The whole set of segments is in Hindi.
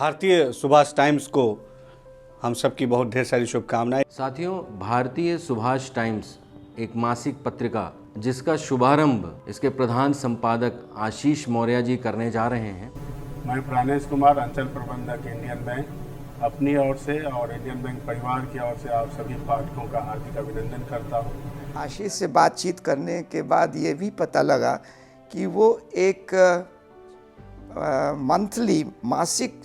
भारतीय सुभाष टाइम्स को हम सबकी बहुत ढेर सारी शुभकामनाएं। साथियों, भारतीय सुभाष टाइम्स एक मासिक पत्रिका जिसका शुभारंभ इसके प्रधान संपादक आशीष मौर्य जी करने जा रहे हैं। मैं प्राणेश कुमार, अंचल प्रबंधक, इंडियन बैंक, अपनी ओर से और इंडियन बैंक परिवार की ओर से आप सभी पाठकों का हार्दिक अभिनंदन करता हूं। आशीष से बातचीत करने के बाद ये भी पता लगा कि वो एक मंथली मासिक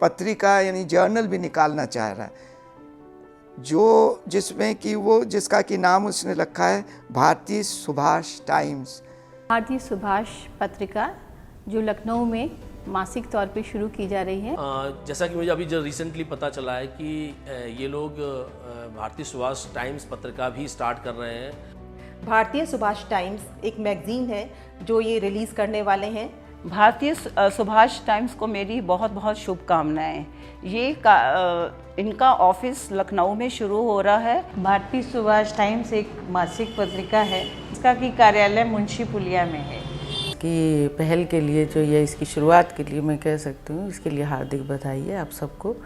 पत्रिका यानी जर्नल भी निकालना चाह रहा है, जो जिसमें कि वो जिसका कि नाम उसने रखा है भारतीय सुभाष टाइम्स। भारतीय सुभाष पत्रिका जो लखनऊ में मासिक तौर पे शुरू की जा रही है। जैसा कि मुझे अभी जो रिसेंटली पता चला है कि ये लोग भारतीय सुभाष टाइम्स पत्रिका भी स्टार्ट कर रहे हैं। भारतीय सुभाष टाइम्स एक मैगजीन है जो ये रिलीज़ करने वाले हैं। भारतीय सुभाष टाइम्स को मेरी बहुत बहुत शुभकामनाएं। ये इनका ऑफिस लखनऊ में शुरू हो रहा है। भारतीय सुभाष टाइम्स एक मासिक पत्रिका है, इसका की कार्यालय मुंशी पुलिया में है। की पहल के लिए जो ये इसकी शुरुआत के लिए मैं कह सकती हूँ, इसके लिए हार्दिक बधाई है आप सबको।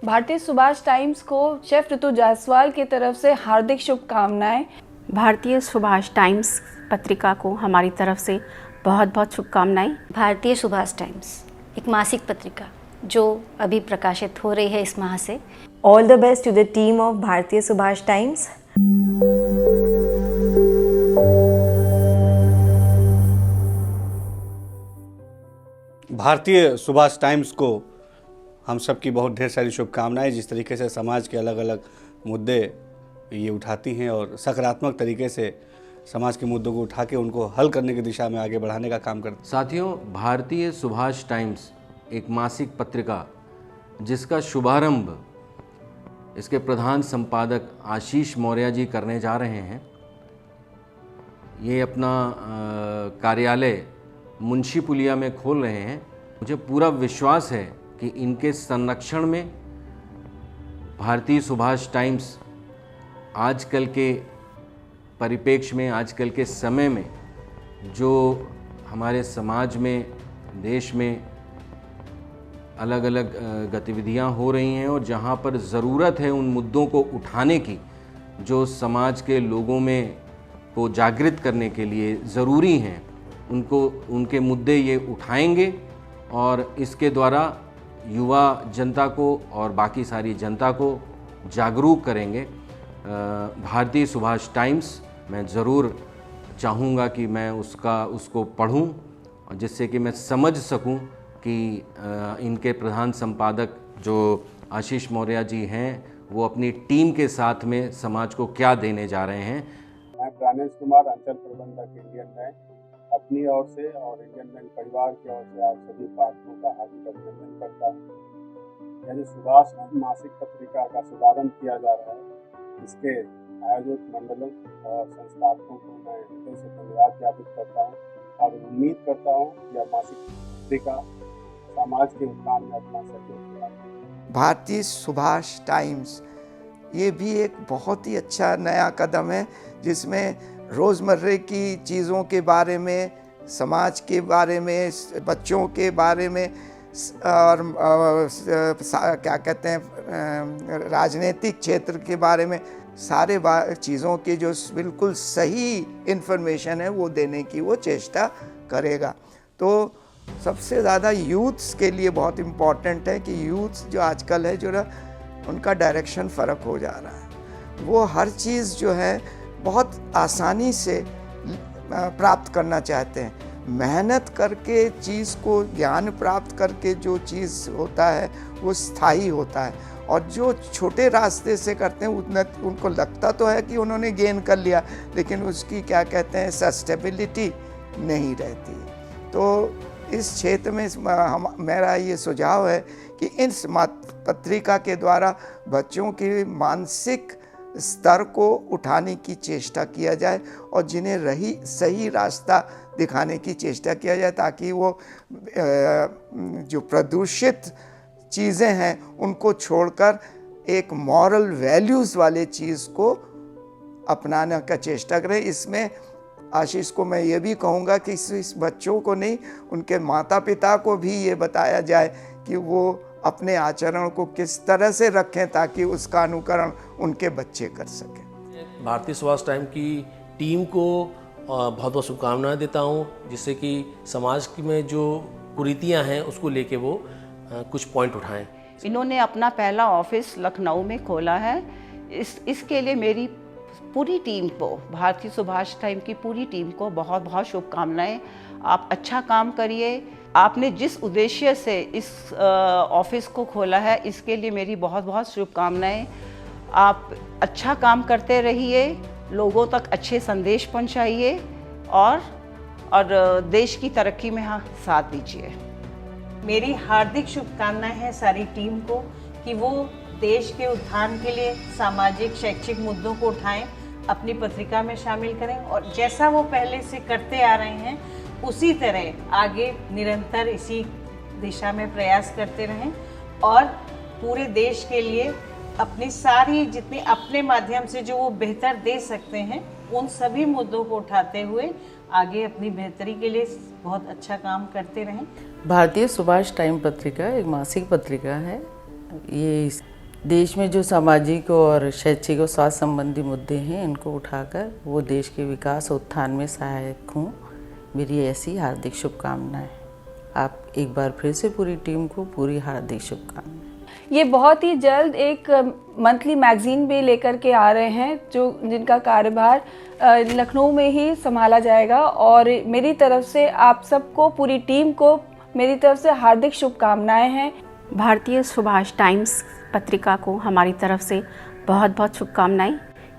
भारतीय सुभाष टाइम्स को शेफ ऋतु जायसवाल की तरफ से हार्दिक शुभकामनाएं। भारतीय सुभाष टाइम्स पत्रिका को हमारी तरफ से बहुत बहुत शुभकामनाएं। भारतीय सुभाष टाइम्स एक मासिक पत्रिका जो अभी प्रकाशित हो रही है इस माह से। All the best to the team of Bharatiya Subhash times. भारतीय सुभाष टाइम्स को हम सबकी बहुत ढेर सारी शुभकामनाएं। जिस तरीके से समाज के अलग अलग मुद्दे ये उठाती हैं और सकारात्मक तरीके से समाज के मुद्दों को उठा के उनको हल करने की दिशा में आगे बढ़ाने का काम करते हैं। साथियों, भारतीय सुभाष टाइम्स एक मासिक पत्रिका जिसका शुभारंभ इसके प्रधान संपादक आशीष मौर्य जी करने जा रहे हैं। ये अपना कार्यालय मुंशी पुलिया में खोल रहे हैं। मुझे पूरा विश्वास है कि इनके संरक्षण में भारतीय सुभाष टाइम्स आजकल के परिप्रेक्ष्य में, आजकल के समय में जो हमारे समाज में, देश में अलग अलग गतिविधियां हो रही हैं और जहां पर ज़रूरत है उन मुद्दों को उठाने की, जो समाज के लोगों में को जागृत करने के लिए ज़रूरी हैं, उनके मुद्दे ये उठाएंगे और इसके द्वारा युवा जनता को और बाकी सारी जनता को जागरूक करेंगे। भारतीय सुभाष टाइम्स मैं ज़रूर चाहूँगा कि मैं उसको पढूं और जिससे कि मैं समझ सकूं कि इनके प्रधान संपादक जो आशीष मौर्य जी हैं वो अपनी टीम के साथ में समाज को क्या देने जा रहे हैं। मैं प्राणेश कुमार, अंचल प्रबंधक, इंडियन बैंक, अपनी ओर से और इंडियन बैंक परिवार की ओर से आप सभी पाठकों का हार्दिक अभिनंदन करता हूँ। यदि सुभाष मासिक पत्रिका का शुभारंभ किया जा रहा है, इसके आयोजक मंडलों और संस्थापकों को मैं हृदय से धन्यवाद ज्ञापित करता हूँ और उम्मीद करता हूँ कि यह मासिक पत्रिका समाज के उत्थान में अपना सहयोग करेगी। भारतीय सुभाष टाइम्स ये भी एक बहुत ही अच्छा नया कदम है, जिसमें रोज़मर्रे की चीज़ों के बारे में, समाज के बारे में, बच्चों के बारे में और क्या कहते हैं राजनीतिक क्षेत्र के बारे में सारे चीज़ों की जो बिल्कुल सही इन्फॉर्मेशन है वो देने की वो चेष्टा करेगा। तो सबसे ज़्यादा यूथ्स के लिए बहुत इम्पॉर्टेंट है कि यूथ्स जो आजकल है जो उनका डायरेक्शन फ़र्क हो जा रहा है। वो हर चीज़ जो है बहुत आसानी से प्राप्त करना चाहते हैं। मेहनत करके चीज़ को, ज्ञान प्राप्त करके जो चीज़ होता है वो स्थायी होता है, और जो छोटे रास्ते से करते हैं उनको लगता तो है कि उन्होंने गेन कर लिया, लेकिन उसकी क्या कहते हैं सस्टेबिलिटी नहीं रहती। तो इस क्षेत्र में मेरा ये सुझाव है कि इस पत्रिका के द्वारा बच्चों के मानसिक स्तर को उठाने की चेष्टा किया जाए और जिन्हें सही रास्ता दिखाने की चेष्टा किया जाए, ताकि वो जो प्रदूषित चीज़ें हैं उनको छोड़कर एक मॉरल वैल्यूज़ वाले चीज़ को अपनाने का चेष्टा करें। इसमें आशीष को मैं ये भी कहूँगा कि इस बच्चों को नहीं, उनके माता पिता को भी ये बताया जाए कि वो अपने आचरण को किस तरह से रखें ताकि उसका अनुकरण उनके बच्चे कर सकें। भारतीय सुभाष टाइम की टीम को बहुत बहुत शुभकामनाएं देता हूं, जिससे कि समाज में जो कुरीतियां हैं उसको लेके वो कुछ पॉइंट उठाएं। इन्होंने अपना पहला ऑफिस लखनऊ में खोला है। इसके लिए मेरी पूरी टीम को, भारतीय सुभाष टाइम की पूरी टीम को बहुत बहुत शुभकामनाएं। आप अच्छा काम करिए। आपने जिस उद्देश्य से इस ऑफिस को खोला है, इसके लिए मेरी बहुत बहुत शुभकामनाएं। आप अच्छा काम करते रहिए, लोगों तक अच्छे संदेश पहुंचाइए और देश की तरक्की में साथ दीजिए। मेरी हार्दिक शुभकामनाएं हैं सारी टीम को कि वो देश के उत्थान के लिए सामाजिक शैक्षिक मुद्दों को उठाएं, अपनी पत्रिका में शामिल करें और जैसा वो पहले से करते आ रहे हैं उसी तरह आगे निरंतर इसी दिशा में प्रयास करते रहें और पूरे देश के लिए अपनी सारी जितनी अपने माध्यम से जो वो बेहतर दे सकते हैं उन सभी मुद्दों को उठाते हुए आगे अपनी बेहतरी के लिए बहुत अच्छा काम करते रहें। भारतीय सुभाष टाइम पत्रिका एक मासिक पत्रिका है। ये देश में जो सामाजिक और शैक्षिक और स्वास्थ्य संबंधी मुद्दे हैं इनको उठाकर वो देश के विकास और उत्थान में सहायक हों, मेरी ऐसी हार्दिक शुभकामनाएं। आप एक बार फिर से पूरी टीम को पूरी हार्दिक शुभकामनाएं। ये बहुत ही जल्द एक मंथली मैगजीन भी लेकर के आ रहे हैं जिनका कार्यभार लखनऊ में ही संभाला जाएगा और मेरी तरफ से आप सबको, पूरी टीम को मेरी तरफ से हार्दिक शुभकामनाएं हैं। भारतीय सुभाष टाइम्स पत्रिका को हमारी तरफ से बहुत बहुत शुभकामनाएं।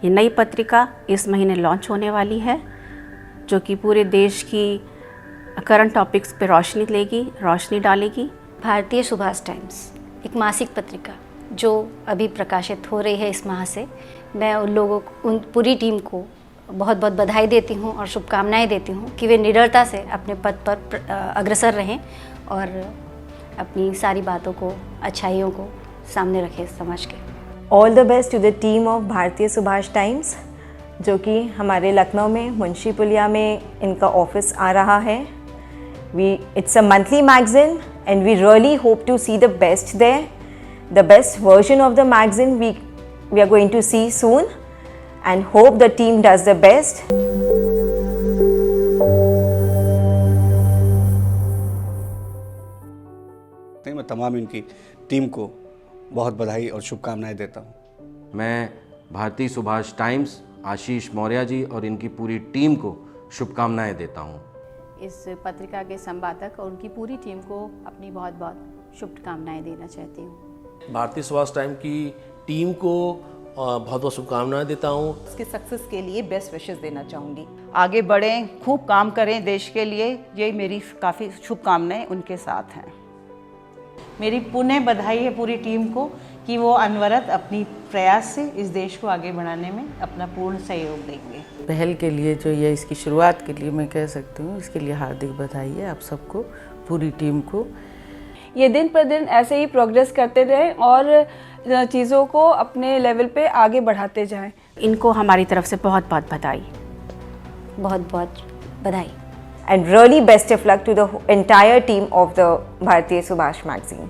ये नई पत्रिका इस महीने लॉन्च होने वाली है, जो कि पूरे देश की करंट टॉपिक्स पे रोशनी डालेगी। भारतीय सुभाष टाइम्स एक मासिक पत्रिका जो अभी प्रकाशित हो रही है इस माह से, मैं उन लोगों को, उन पूरी टीम को बहुत बहुत बधाई देती हूँ और शुभकामनाएं देती हूँ कि वे निडरता से अपने पद पर अग्रसर रहें और अपनी सारी बातों को, अच्छाइयों को सामने रखें समाज के। All the best to the team of Bharatiya Subhash times, जो कि हमारे लखनऊ में मुंशी पुलिया में इनका ऑफिस आ रहा है। It's a monthly magazine and we really hope to see the best there. The best version of the magazine we are going to see soon and hope the team does the best. मैं तमाम इनकी टीम को बहुत बधाई और शुभकामनाएं देता हूँ। मैं भारतीय सुभाष टाइम्स, आशीष मौर्य जी और इनकी पूरी टीम को शुभकामनाएं देता हूँ। इस पत्रिका के संपादक और उनकी पूरी टीम को अपनी बहुत बहुत शुभकामनाएं देना चाहती हूँ। भारतीय सुभाष टाइम की टीम को बहुत बहुत शुभकामनाएं देता हूँ। इसके सक्सेस के लिए बेस्ट विशेस देना चाहूँगी। आगे बढ़ें, खूब काम करें देश के लिए, ये मेरी काफ़ी शुभकामनाएं उनके साथ हैं। मेरी पुनः बधाई है पूरी टीम को कि वो अनवरत अपनी प्रयास से इस देश को आगे बढ़ाने में अपना पूर्ण सहयोग देंगे। पहल के लिए जो ये इसकी शुरुआत के लिए मैं कह सकती हूँ, इसके लिए हार्दिक बधाई है आप सबको, पूरी टीम को। ये दिन पर दिन ऐसे ही प्रोग्रेस करते रहें और चीज़ों को अपने लेवल पे आगे बढ़ाते जाएं। इनको हमारी तरफ से बहुत बहुत बधाई, बहुत बहुत बधाई। And really best of luck to the entire team of the Bharatiya Subhash magazine.